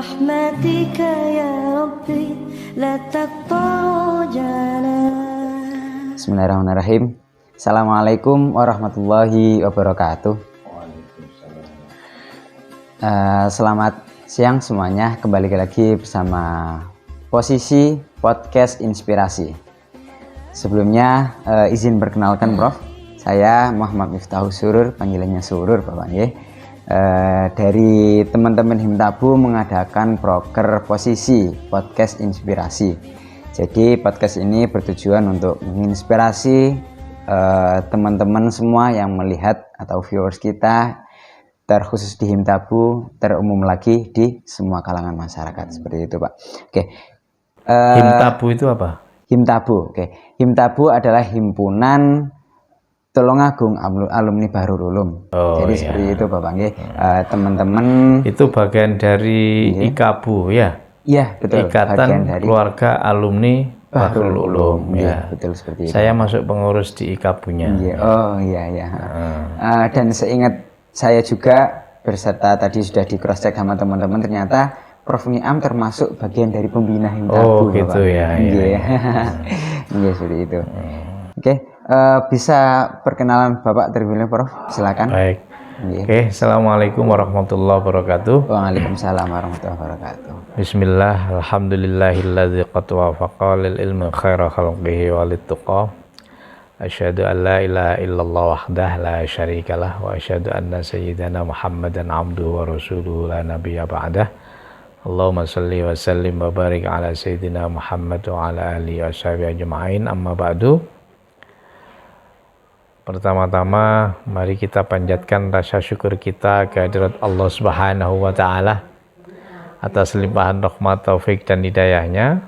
برحمتك يا ربي لا تقطع جانا. Bismillahirrahmanirrahim. Assalamualaikum warahmatullahi wabarakatuh. Selamat siang semuanya. Kembali lagi bersama Posisi Podcast Inspirasi. Sebelumnya izin perkenalkan Prof. Saya Muhammad Miftahul Surur, panggilannya Surur Bapak nggih. Dari teman-teman Himtabu mengadakan proker Posisi Podcast Inspirasi. Jadi podcast ini bertujuan untuk menginspirasi teman-teman semua yang melihat atau viewers kita, terkhusus di Himtabu, terumum lagi di semua kalangan masyarakat, seperti itu Pak. Oke. Himtabu itu apa? Himtabu, oke. Himtabu adalah himpunan Tulungagung Alumni Bahrul Ulum. Jadi iya. seperti itu Bapak nggih. Teman-teman itu bagian dari IKABU ya? Iya, betul. Ikatan dari Keluarga Alumni Bahrul Ulum. Ya, betul seperti itu. Saya masuk pengurus di IKABU-nya. Iya. Oh iya. Dan seingat saya juga berserta tadi sudah di cross check sama teman-teman, ternyata Prof Niam termasuk bagian dari pembina Himtabu. Oh gitu Bapak. Ya. Iya seperti itu. Oke. Bisa perkenalan Bapak terlebih dahulu, Prof. Silakan. Baik. Oke, Assalamualaikum warahmatullahi wabarakatuh. Waalaikumsalam warahmatullahi wabarakatuh. Bismillah, alhamdulillahilladzi qad wafaqa lil ilmi khaira khalqihi walit tuqa. Asyhadu an la ilaha illallah wahdah la syarikalah wa asyhadu anna sayyidana Muhammadan abduhu wa rasuluhu la nabiyya ba'dah. Allahumma shalli wa sallim wa barik ala sayyidina Muhammad wa ala alihi washabihi ajma'in, amma ba'du. Pertama-tama mari kita panjatkan rasa syukur kita kehadirat Allah Subhanahu wa taala atas limpahan rahmat, taufik dan hidayahnya,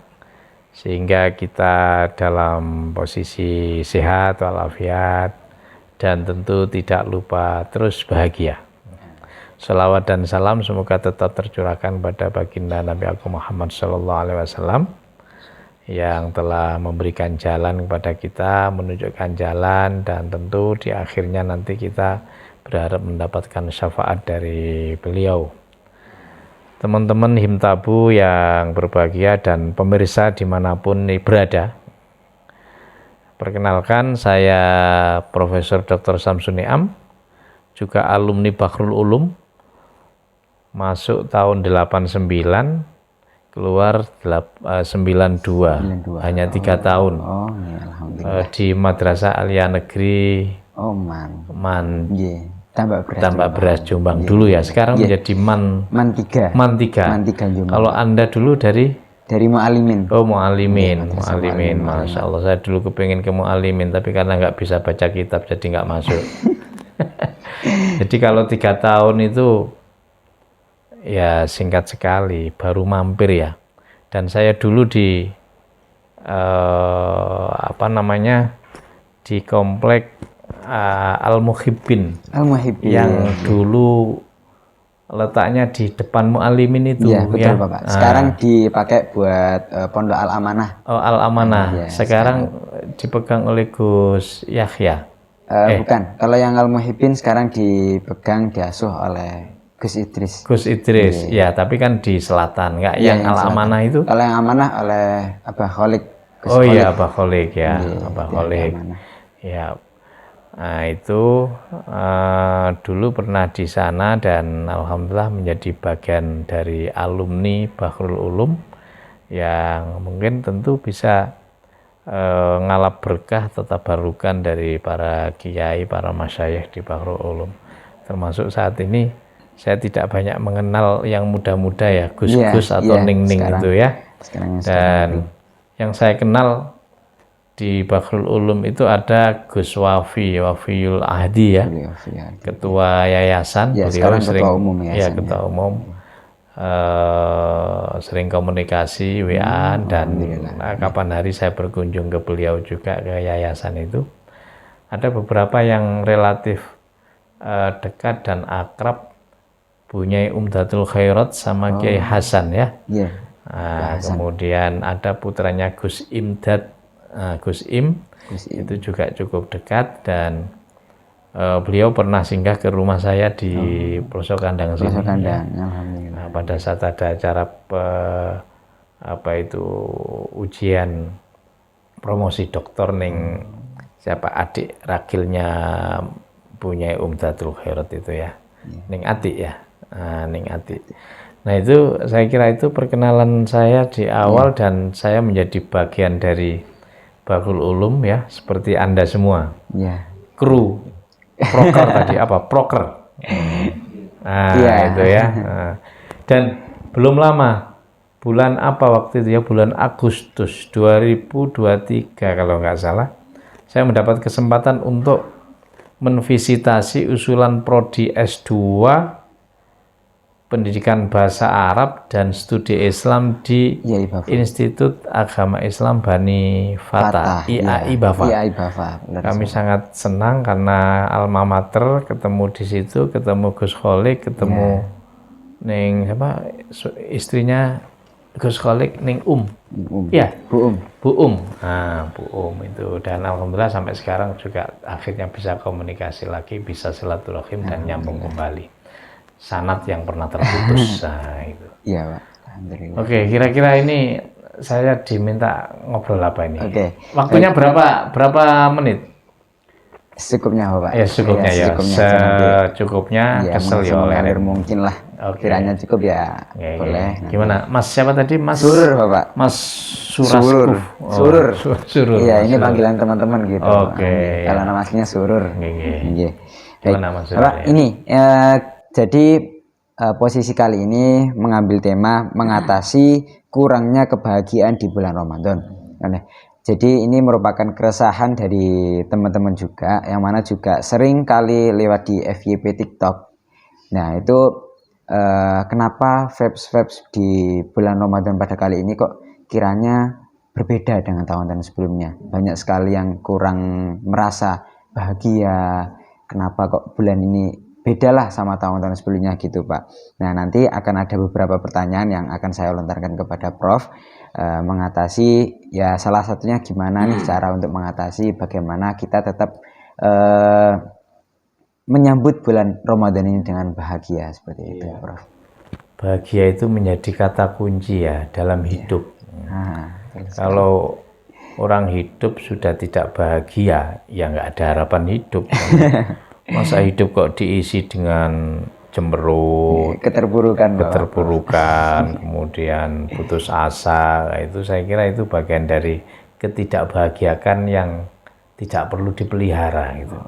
sehingga kita dalam posisi sehat walafiat dan tentu tidak lupa terus bahagia. Salawat dan salam semoga tetap tercurahkan pada baginda Nabi Agung Muhammad SAW yang telah memberikan jalan kepada kita, menunjukkan jalan, dan tentu di akhirnya nanti kita berharap mendapatkan syafaat dari beliau. Teman-teman Himtabu yang berbahagia dan pemirsa dimanapun berada, perkenalkan saya Profesor Dr. Samsun Niam, juga alumni Bahrul Ulum, masuk tahun 89, keluar 92, hanya 3 tahun. Alhamdulillah. Di Madrasah Aliyah Negeri Tambak Beras Jombang dulu ya, sekarang menjadi Man 3 Jombang. Kalau Anda dulu dari Mu'alimin. Oh, Mu'alimin. Masya Allah, saya dulu kepingin ke Mu'alimin, tapi karena nggak bisa baca kitab jadi nggak masuk. Jadi kalau 3 tahun itu ya singkat sekali, baru mampir ya. Dan saya dulu di di komplek Al-Muhibbin yang dulu letaknya di depan Mu'alimin itu. Iya, betul Bapak. Sekarang dipakai buat Pondok Al-Amanah. Oh, Al-Amanah. Sekarang dipegang oleh Gus Yahya. Bukan. Kalau yang Al-Muhibbin sekarang diasuh oleh Gus Idris. Ya, tapi kan di selatan, nggak yang Al-Amanah itu? Kalau yang Amanah oleh Abah Kholik. Iya, Abah Kholik ya, Abah Kholik. Ya, nah itu dulu pernah di sana dan alhamdulillah menjadi bagian dari alumni Bahrul Ulum yang mungkin tentu bisa ngalap berkah tetap barukan dari para kiai, para masyayikh di Bahrul Ulum. Termasuk saat ini saya tidak banyak mengenal yang muda-muda ya, Gus-Gus atau Ning-Ning itu ya. Dan yang saya kenal di Bahrul Ulum itu ada Gus Wafiul Ahdi ya, ketua yayasan. Beliau sering ketua umum. Sering komunikasi WA dan kapan hari saya berkunjung ke beliau juga ke yayasan itu. Ada beberapa yang relatif dekat dan akrab, punya Umdatul Khairat sama Kiai Hasan ya. Kemudian ada putranya Gus Imdad, Gus Im, itu juga cukup dekat, dan beliau pernah singgah ke rumah saya di pelosok kandang sini. Alhamdulillah. pada saat ada acara ujian promosi dokter ning siapa adik ragilnya punya Umdatul Khairat itu ya, ning Atik ya, ning Atik. Nah itu saya kira itu perkenalan saya di awal dan saya menjadi bagian dari Bahqul Ulum ya, seperti Anda semua. Kru proker tadi apa? Proker. Itu ya. Dan belum lama, bulan apa waktu itu ya, bulan Agustus 2023 kalau nggak salah, saya mendapat kesempatan untuk menvisitasi usulan prodi S2 Pendidikan Bahasa Arab dan Studi Islam di Institut Agama Islam Bani Fatah, IAI Bafa. Kami sangat senang karena alma mater, ketemu di situ, ketemu Gus Kholik, ketemu ning apa istrinya Gus Kholik ning ya Bu Um itu, dan alhamdulillah sampai sekarang juga akhirnya bisa komunikasi lagi, bisa silaturahim dan nyambung kembali sanad yang pernah terputus. Itu. Iya, Pak. Alhamdulillah. Oke, kira-kira ini saya diminta ngobrol apa ini? Waktunya berapa menit? Secukupnya, Pak. Ya, secukupnya ya. Secukupnya, kesel ya oleh mungkin lah. Kiranya cukup ya. Boleh. Gimana? Mas siapa tadi? Mas Surur, Bapak. Mas Surur. Surur. Iya, ini panggilan teman-teman gitu. Oke. Kalau nama aslinya Surur. Gimana Mas Surur? Bapak, ini jadi posisi kali ini mengambil tema mengatasi kurangnya kebahagiaan di bulan Ramadan. Jadi ini merupakan keresahan dari teman-teman juga, yang mana juga sering kali lewat di FYP TikTok. Nah itu kenapa vibes di bulan Ramadan pada kali ini kok kiranya berbeda dengan tahun-tahun sebelumnya. Banyak sekali yang kurang merasa bahagia. Kenapa kok bulan ini bedalah sama tahun-tahun sebelumnya gitu, Pak. Nah nanti akan ada beberapa pertanyaan yang akan saya lontarkan kepada Prof, mengatasi ya salah satunya gimana nih cara untuk mengatasi, bagaimana kita tetap menyambut bulan Ramadan ini dengan bahagia seperti itu, Prof. Bahagia itu menjadi kata kunci ya dalam hidup. Kalau orang hidup sudah tidak bahagia, ya nggak ada harapan hidup. Masa hidup kok diisi dengan cemberut, keterpurukan, kemudian putus asa. Itu saya kira itu bagian dari ketidakbahagiaan yang tidak perlu dipelihara gitu.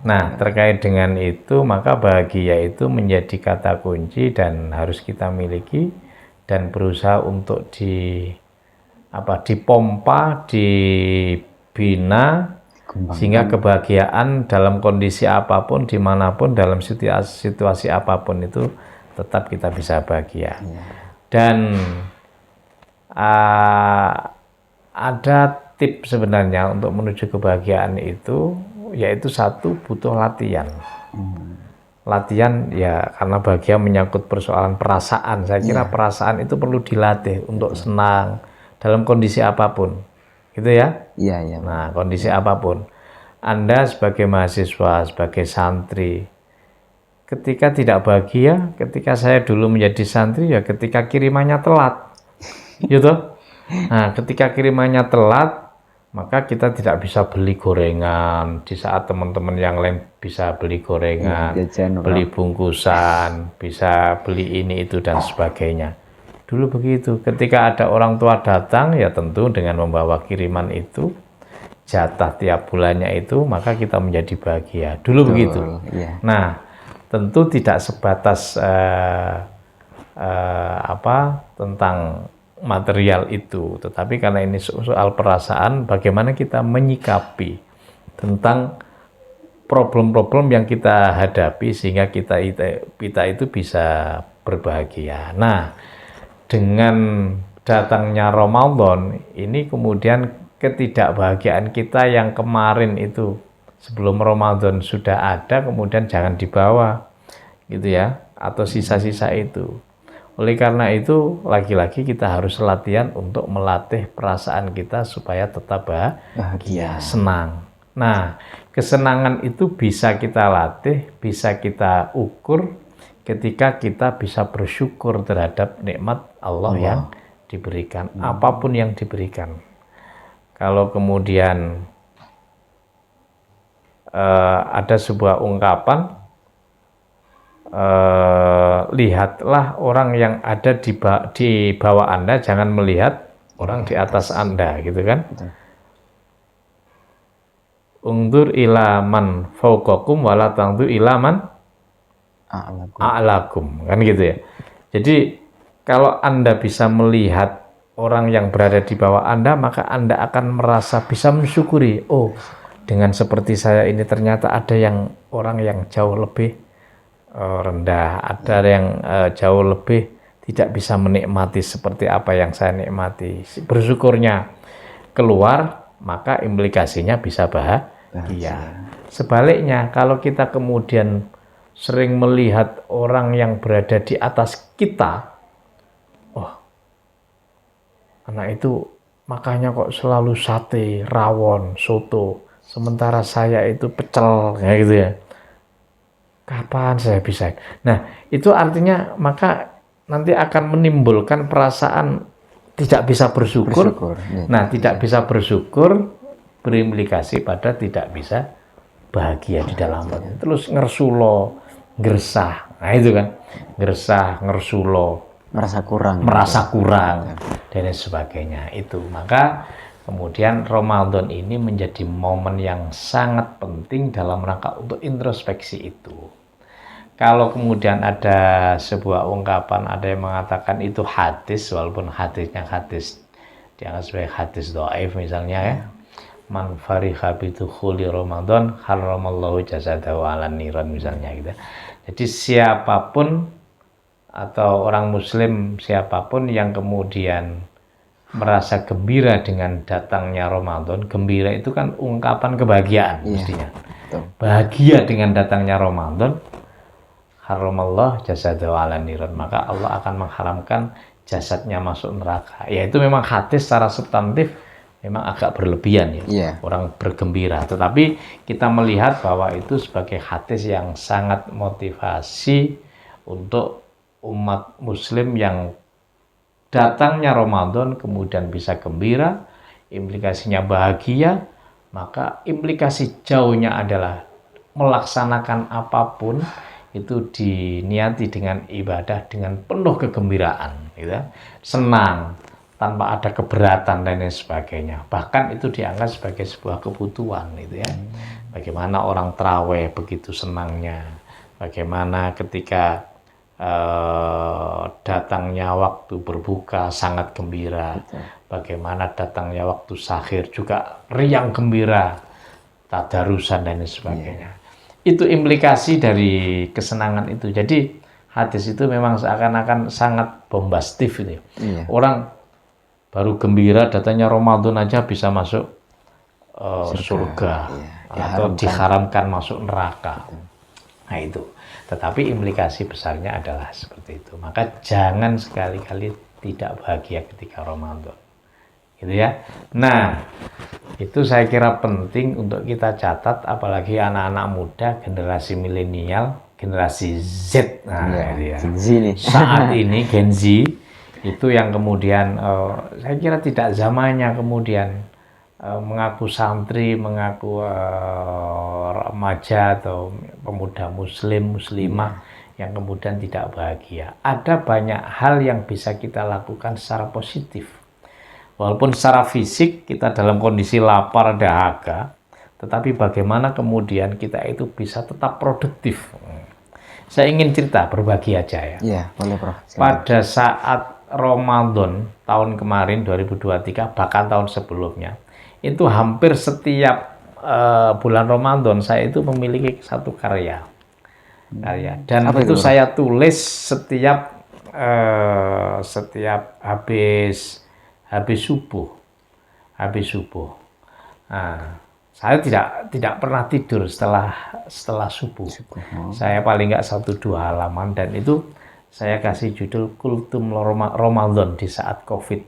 Nah, terkait dengan itu, maka bahagia itu menjadi kata kunci dan harus kita miliki dan berusaha untuk dipompa, dibina, sehingga kebahagiaan dalam kondisi apapun, dimanapun, dalam situasi apapun itu tetap kita bisa bahagia. Dan ada tips sebenarnya untuk menuju kebahagiaan itu, yaitu satu, butuh latihan. Latihan ya, karena bahagia menyangkut persoalan perasaan. Saya kira perasaan itu perlu dilatih untuk senang dalam kondisi apapun. Gitu ya? Iya. Nah, kondisi apapun. Anda sebagai mahasiswa, sebagai santri, ketika tidak bahagia, ketika saya dulu menjadi santri, ya ketika kirimannya telat. Gitu? Nah, ketika kirimannya telat, maka kita tidak bisa beli gorengan di saat teman-teman yang lain bisa beli gorengan, beli bungkusan, bisa beli ini, itu, dan sebagainya. Dulu begitu, ketika ada orang tua datang, ya tentu dengan membawa kiriman itu, jatah tiap bulannya itu, maka kita menjadi bahagia. Dulu begitu. Nah, tentu tidak sebatas tentang material itu, tetapi karena ini soal perasaan, bagaimana kita menyikapi tentang problem-problem yang kita hadapi sehingga kita itu bisa berbahagia. Nah, dengan datangnya Ramadan ini kemudian ketidakbahagiaan kita yang kemarin itu sebelum Ramadan sudah ada, kemudian jangan dibawa gitu ya, atau sisa-sisa itu. Oleh karena itu lagi-lagi kita harus latihan untuk melatih perasaan kita supaya tetap bahagia, senang. Nah, kesenangan itu bisa kita latih, bisa kita ukur, ketika kita bisa bersyukur terhadap nikmat Allah yang diberikan, apapun yang diberikan. Kalau kemudian ada sebuah ungkapan, lihatlah orang yang ada di bawah Anda, jangan melihat orang di atas Anda, gitu kan? Ungdur ila man fauqakum wala tangdur ila man a'lakum, kan gitu ya. Jadi kalau Anda bisa melihat orang yang berada di bawah Anda, maka Anda akan merasa bisa mensyukuri, oh, dengan seperti saya ini ternyata ada yang orang yang jauh lebih rendah, ada yang jauh lebih tidak bisa menikmati seperti apa yang saya nikmati. Bersyukurnya keluar, maka implikasinya bisa bahagia. Sebaliknya, kalau kita kemudian sering melihat orang yang berada di atas kita, oh, anak itu makanya kok selalu sate, rawon, soto, sementara saya itu pecel, kayak gitu ya. Kapan saya bisa? Nah, itu artinya maka nanti akan menimbulkan perasaan tidak bisa bersyukur. Nah, tidak bisa bersyukur berimplikasi pada tidak bisa bahagia di dalamnya. Terus ngersulo, gersah. Nah, itu kan. Gersah, ngersulo, merasa kurang dan sebagainya. Itu. Maka kemudian Ramadan ini menjadi momen yang sangat penting dalam rangka untuk introspeksi itu. Kalau kemudian ada sebuah ungkapan, ada yang mengatakan itu hadis, walaupun hadisnya hadis dianggap sebagai hadis dhaif misalnya ya. Man fariha bidukhuli Ramadan haramallahu jasadahu 'alan niran misalnya gitu. Jadi siapapun atau orang muslim siapapun yang kemudian merasa gembira dengan datangnya Ramadan, gembira itu kan ungkapan kebahagiaan mestinya. Bahagia dengan datangnya Ramadan, haramallah jasadahu 'alan niran, maka Allah akan mengharamkan jasadnya masuk neraka. Ya itu memang hadis secara substantif memang agak berlebihan ya. Orang bergembira, tetapi kita melihat bahwa itu sebagai hadis yang sangat motivasi untuk umat muslim yang datangnya Ramadan kemudian bisa gembira, implikasinya bahagia, maka implikasi jauhnya adalah melaksanakan apapun itu diniati dengan ibadah dengan penuh kegembiraan, gitu. Senang tanpa ada keberatan dan lain sebagainya. Bahkan itu dianggap sebagai sebuah kebutuhan, gitu ya. Bagaimana orang tarawih begitu senangnya, bagaimana ketika datangnya waktu berbuka sangat gembira, bagaimana datangnya waktu sahur juga riang gembira, tadarusan dan lain sebagainya. Itu implikasi dari kesenangan itu. Jadi hadis itu memang seakan-akan sangat bombastif itu. Orang baru gembira datangnya Ramadan aja bisa masuk surga atau diharamkan masuk neraka. Nah itu. Tetapi implikasi besarnya adalah seperti itu. Maka jangan sekali-kali tidak bahagia ketika Ramadan. Gitu ya. Nah, itu saya kira penting untuk kita catat, apalagi anak-anak muda, generasi milenial, generasi Z. Nah, ya. Gen Z nih. Saat ini Gen Z itu yang kemudian saya kira tidak zamannya kemudian mengaku santri, mengaku remaja atau pemuda muslim, muslimah yang kemudian tidak bahagia. Ada banyak hal yang bisa kita lakukan secara positif. Walaupun secara fisik kita dalam kondisi lapar, dahaga, tetapi bagaimana kemudian kita itu bisa tetap produktif. Saya ingin cerita, berbagi aja ya. Iya, boleh Prof. Pada saat Ramadan tahun kemarin 2023, bahkan tahun sebelumnya, itu hampir setiap bulan Ramadan saya itu memiliki satu karya. Dan apa itu Prof? saya tulis setiap habis subuh. Nah, saya tidak pernah tidur setelah subuh. Saya paling nggak 1-2 halaman, dan itu saya kasih judul Kultum Ramadan di saat COVID.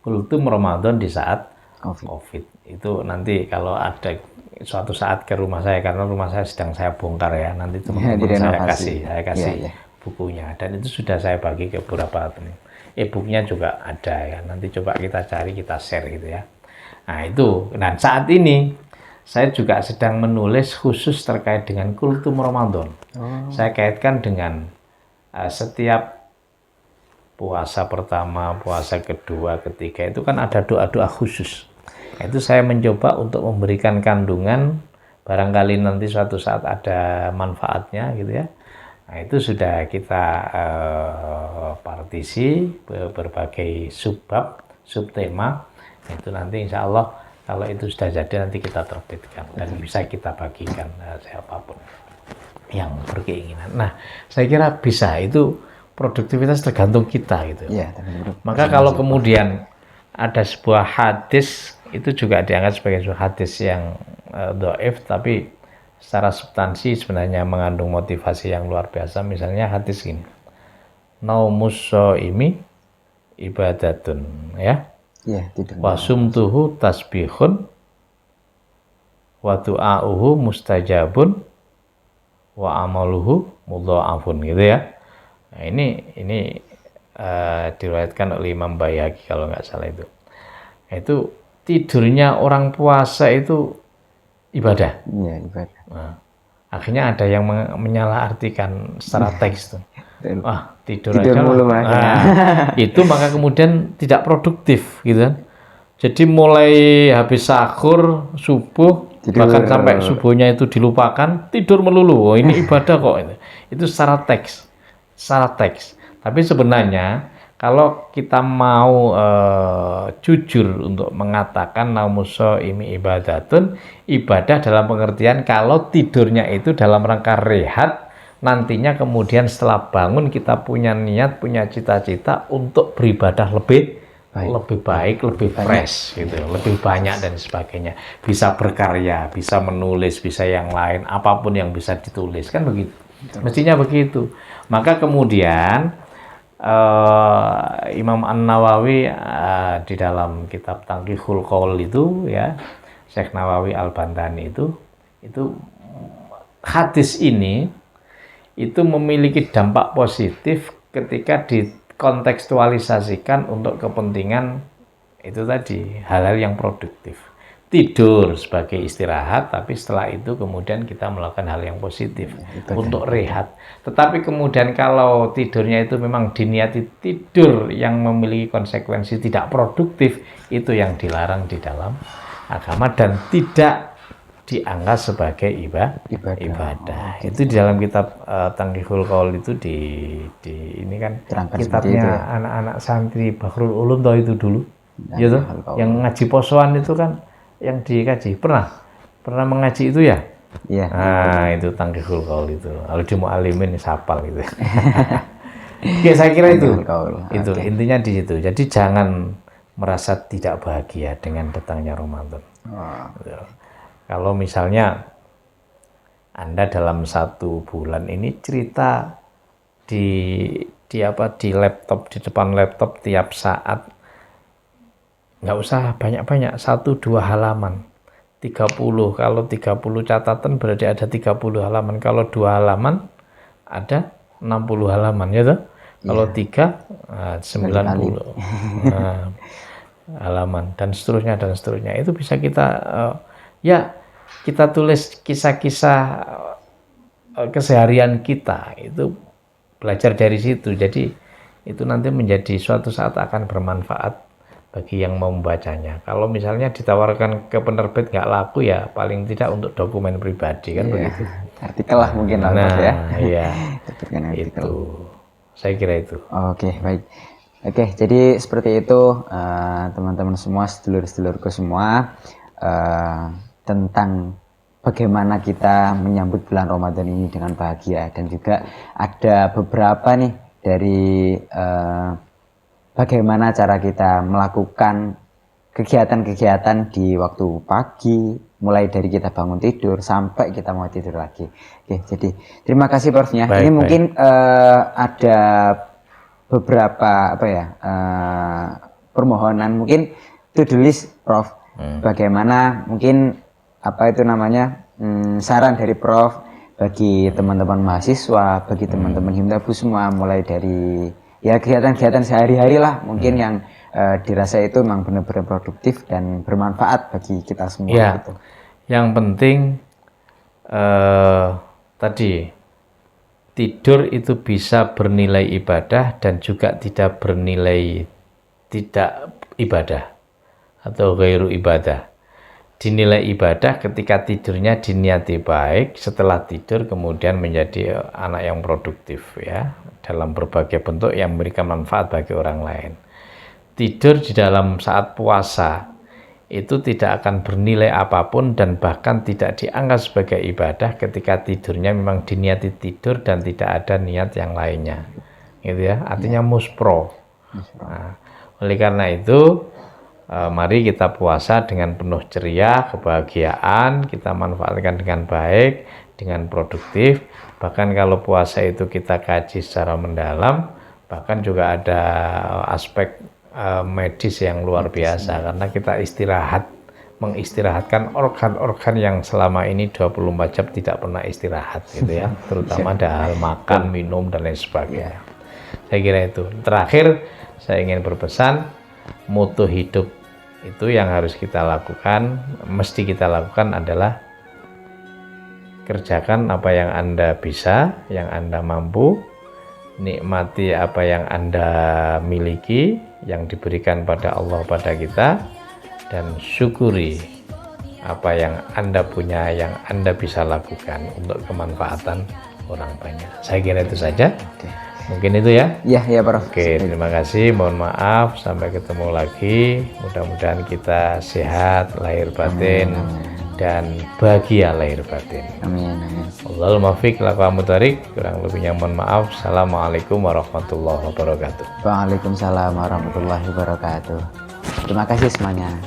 Kultum Ramadan di saat COVID. Itu nanti kalau ada suatu saat ke rumah saya, karena rumah saya sedang saya bongkar ya, nanti teman-teman direnovasi. saya kasih Iya, iya. bukunya, dan itu sudah saya bagi ke beberapa teman. E-booknya juga ada ya, nanti coba kita cari, kita share gitu ya. Nah itu, dan saat ini saya juga sedang menulis khusus terkait dengan kultum Ramadan. Saya kaitkan dengan setiap puasa pertama, puasa kedua, ketiga itu kan ada doa-doa khusus. Nah, itu saya mencoba untuk memberikan kandungan, barangkali nanti suatu saat ada manfaatnya gitu ya. Nah, itu sudah kita partisi berbagai subbab, subtema. Nah, itu nanti insya Allah kalau itu sudah jadi nanti kita terbitkan dan bisa kita bagikan siapapun yang berkeinginan. Nah, saya kira bisa, itu produktivitas tergantung kita gitu. Iya, Maka kalau kemudian ada sebuah hadis, itu juga dianggap sebagai sebuah hadis yang dhaif, tapi secara substansi sebenarnya mengandung motivasi yang luar biasa. Misalnya hadis ini, naumus shaimi ibadatun, ya. Iya, tidur. Wasumtuhu tasbihun wa du'auhu mustajabun wa amaluhu mudha'afun, gitu ya. Nah, ini diriwayatkan oleh Imam Baihaqi kalau nggak salah itu. Itu tidurnya orang puasa itu ibadah. Iya, ibadah. Nah, akhirnya ada yang menyalahartikan secara teks tuh. Wah, tidur aja mulu, lah. Nah, itu maka kemudian tidak produktif gitu kan. Jadi mulai habis sahur, subuh, bahkan sampai subuhnya itu dilupakan, tidur melulu. Oh, ini ibadah kok itu. Itu secara teks. Tapi sebenarnya kalau kita mau jujur untuk mengatakan naumus shaimi ibadatun, ibadah dalam pengertian kalau tidurnya itu dalam rangka rehat, nantinya kemudian setelah bangun kita punya niat, punya cita-cita untuk beribadah lebih baik, lebih fresh gitu, lebih banyak dan sebagainya. Bisa berkarya, bisa menulis, bisa yang lain, apapun yang bisa ditulis, kan begitu. Mestinya begitu. Maka kemudian Imam An-Nawawi di dalam kitab Tanqihul Qaul itu ya, Syekh Nawawi Al-Bantani itu hadis ini itu memiliki dampak positif ketika dikontekstualisasikan untuk kepentingan itu tadi, hal-hal yang produktif. Tidur sebagai istirahat, tapi setelah itu kemudian kita melakukan hal yang positif untuk rehat. Tetapi kemudian kalau tidurnya itu memang diniati tidur yang memiliki konsekuensi tidak produktif, itu yang dilarang di dalam agama dan tidak dianggap sebagai ibadah. Itu di dalam kitab Tanqihul Qaul itu ini kan kitabnya anak-anak santri Bahrul Ulum toh itu dulu. Ya toh, yang ngaji posoan itu kan yang dikaji. Pernah mengaji itu ya? Iya. Nah, itu Tanqihul Qaul itu. Kalau di mu'alimin sapal gitu. Ya, saya kira itu intinya di situ. Jadi jangan merasa tidak bahagia dengan datangnya Ramadan. Kalau misalnya Anda dalam 1 bulan ini cerita di laptop, di depan laptop tiap saat, nggak usah banyak-banyak, 1-2 halaman, 30. Kalau 30 catatan berarti ada 30 halaman. Kalau 2 halaman ada 60 halaman, ya toh? Kalau 3 90 halaman dan seterusnya. Itu bisa kita kita tulis kisah-kisah keseharian kita, itu belajar dari situ. Jadi itu nanti menjadi suatu saat akan bermanfaat bagi yang mau membacanya. Kalau misalnya ditawarkan ke penerbit nggak laku, ya paling tidak untuk dokumen pribadi kan begitu. Artikel lah mungkin lah, ya. Iya. Itu. Saya kira itu. Oke, baik. Oke, jadi seperti itu teman-teman semua, sedulur-sedulurku semua, tentang bagaimana kita menyambut bulan Ramadan ini dengan bahagia, dan juga ada beberapa nih dari bagaimana cara kita melakukan kegiatan-kegiatan di waktu pagi, mulai dari kita bangun tidur sampai kita mau tidur lagi. Oke, jadi terima kasih Profnya. Ini mungkin ada beberapa permohonan, mungkin to-do list Prof. Bagaimana mungkin apa itu namanya saran dari Prof bagi teman-teman mahasiswa, bagi teman-teman Himtabu semua, mulai dari ya kegiatan-kegiatan sehari-hari lah mungkin yang dirasa itu memang benar-benar produktif dan bermanfaat bagi kita semua Ya, gitu. yang penting tadi tidur itu bisa bernilai ibadah dan juga tidak bernilai tidak ibadah atau ghairu ibadah. Dinilai ibadah ketika tidurnya diniati baik, setelah tidur kemudian menjadi anak yang produktif ya, dalam berbagai bentuk yang memberikan manfaat bagi orang lain. Tidur di dalam saat puasa itu tidak akan bernilai apapun dan bahkan tidak dianggap sebagai ibadah ketika tidurnya memang diniati tidur dan tidak ada niat yang lainnya, gitu ya, artinya muspro. Nah, oleh karena itu mari kita puasa dengan penuh ceria, kebahagiaan, kita manfaatkan dengan baik, dengan produktif. Bahkan kalau puasa itu kita kaji secara mendalam, bahkan juga ada aspek medis yang luar biasa, karena kita mengistirahatkan organ-organ yang selama ini 24 jam tidak pernah istirahat gitu ya, terutama ada hal makan, minum, dan lain sebagainya. Saya kira itu. Terakhir, saya ingin berpesan, mutu hidup itu yang harus kita lakukan, mesti kita lakukan adalah kerjakan apa yang Anda bisa, yang Anda mampu, nikmati apa yang Anda miliki, yang diberikan pada Allah pada kita, dan syukuri apa yang Anda punya, yang Anda bisa lakukan untuk kemanfaatan orang banyak. Saya kira itu saja. Mungkin itu ya. Ya Prof. Oke, terima kasih. Mohon maaf, sampai ketemu lagi. Mudah-mudahan kita sehat lahir batin dan bahagia lahir batin. Amin. Allahumma muwaffiq lakum tarik. Kurang lebihnya mohon maaf. Assalamualaikum warahmatullahi wabarakatuh. Waalaikumsalam warahmatullahi wabarakatuh. Terima kasih semuanya.